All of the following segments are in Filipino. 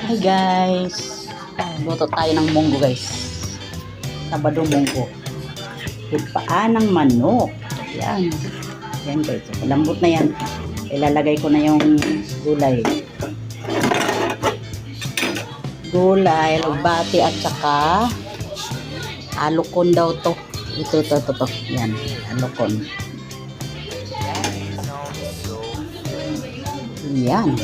Hi guys, luto tayo ng munggo guys. Sabado munggo. Hipaan ng manok. Yan. Yan guys. Lambot na yan. Ilalagay ko na yung gulay. Gulay, lugbati at saka alukon daw to. Ito. Yan, alukon. Yan.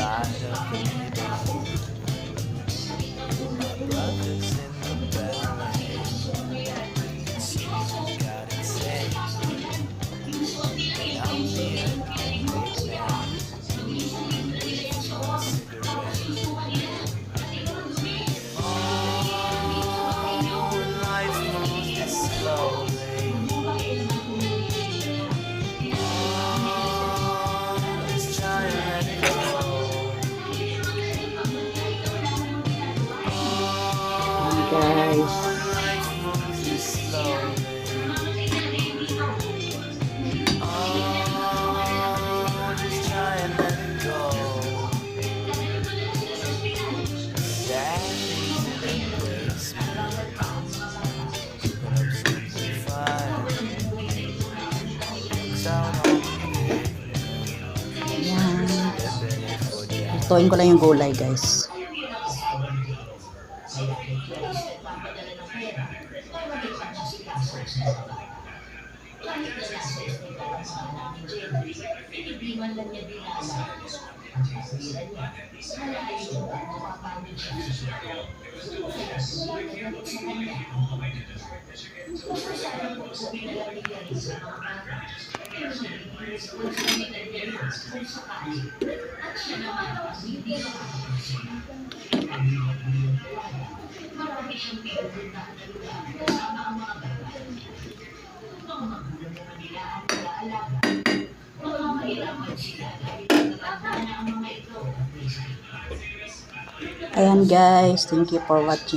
Guys, lutuin ko lang yung gulay guys. Ayan guys, thank you for watching.